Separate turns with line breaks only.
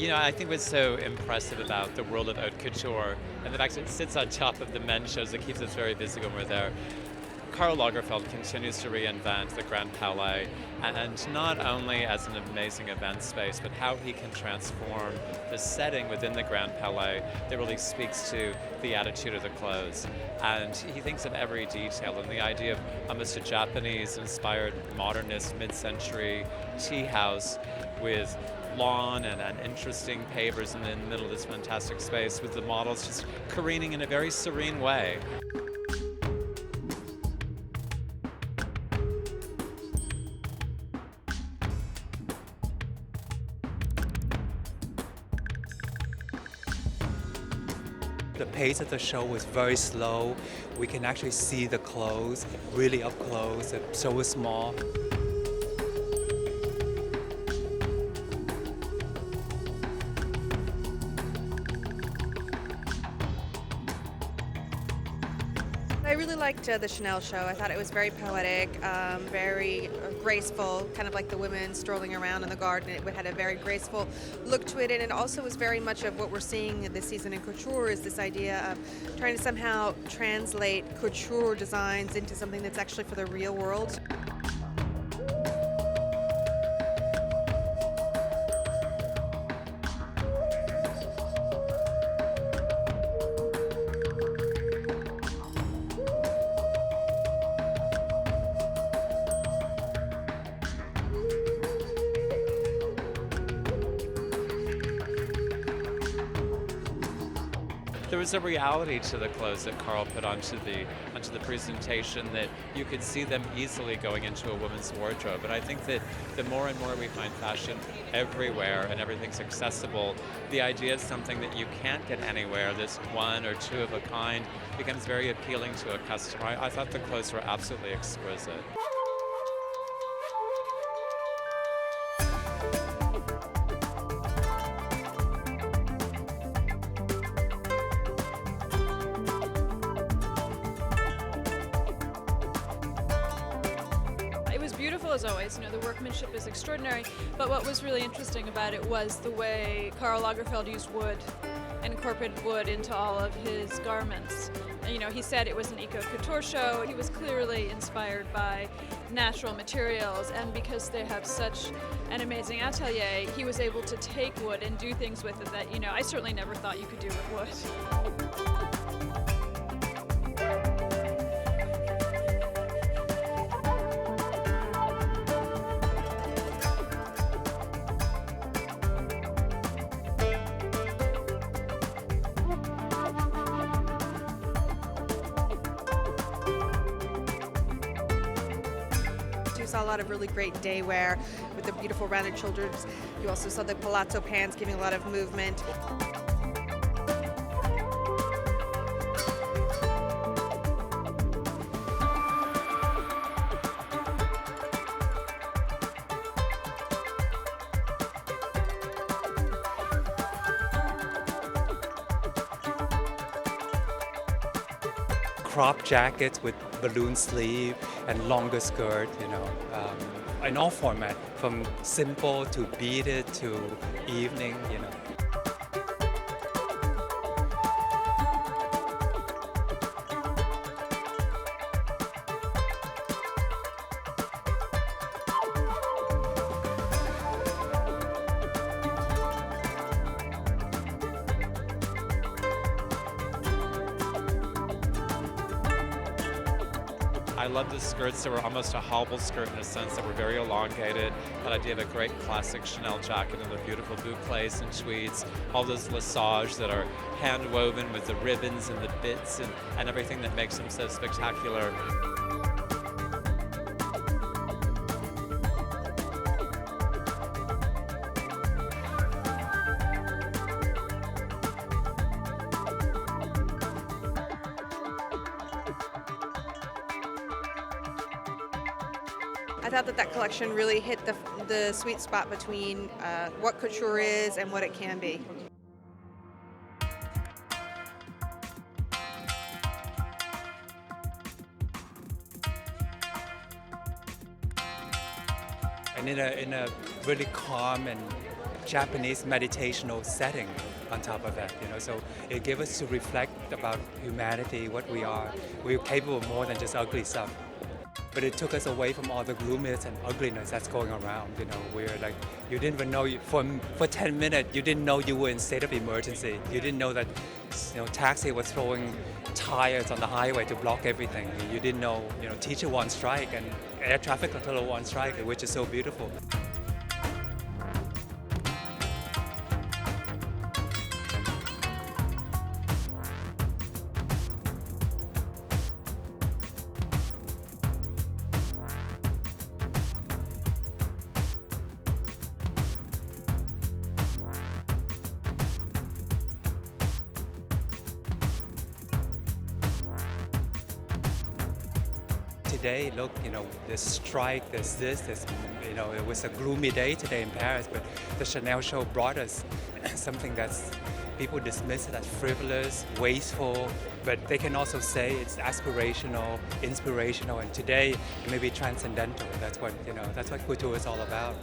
I think what's so impressive about the world of haute couture and the fact that it sits on top of the men's shows, it keeps us very busy when we're there. Karl Lagerfeld continues to reinvent the Grand Palais, and not only as an amazing event space, but how he can transform the setting within the Grand Palais that really speaks to the attitude of the clothes. And he thinks of every detail, and the idea of almost a Japanese-inspired modernist mid-century tea house with lawn and interesting pavers in the middle of this fantastic space with the models just careening in a very serene way.
The pace of the show was very slow. We can actually see the clothes really up close. The show was small.
I really liked the Chanel show. I thought it was very poetic, very graceful, kind of like the women strolling around in the garden. It had a very graceful look to it, and it also was very much of what we're seeing this season in couture is this idea of trying to somehow translate couture designs into something that's actually for the real world.
There was a reality to the clothes that Karl put onto the presentation that you could see them easily going into a woman's wardrobe. And I think that the more and more we find fashion everywhere and everything's accessible, the idea of something that you can't get anywhere, this one or two of a kind, becomes very appealing to a customer. I thought the clothes were absolutely exquisite.
It was beautiful as always, the workmanship is extraordinary, but what was really interesting about it was the way Karl Lagerfeld used wood and incorporated wood into all of his garments. And, he said it was an eco-couture show. He was clearly inspired by natural materials, and because they have such an amazing atelier, he was able to take wood and do things with it that, I certainly never thought you could do with wood.
You saw a lot of really great day wear with the beautiful rounded shoulders. You also saw the palazzo pants giving a lot of movement.
Crop jackets with balloon sleeve and longer skirt, in all format, from simple to beaded to evening.
I love the skirts that were almost a hobble skirt in a sense, that were very elongated. That idea of a great classic Chanel jacket and the beautiful boucles and tweeds, all those lissages that are hand woven with the ribbons and the bits and everything that makes them so spectacular.
I thought that collection really hit the sweet spot between what couture is and what it can be.
And in a really calm and Japanese meditational setting on top of that, you know. So it gave us to reflect about humanity, what we are. We're capable of more than just ugly stuff. But it took us away from all the gloominess and ugliness that's going around, you know. We're like, you didn't even know, for 10 minutes, you didn't know you were in state of emergency. You didn't know that, you know, taxi was throwing tires on the highway to block everything. You didn't know, you know, teacher on strike and air traffic controller on strike, which is so beautiful. Today, look, you know, there's strike, there's, you know, it was a gloomy day today in Paris, but the Chanel show brought us something that's, people dismiss it as frivolous, wasteful, but they can also say it's aspirational, inspirational, and today it may be transcendental. That's what, you know, that's what couture is all about.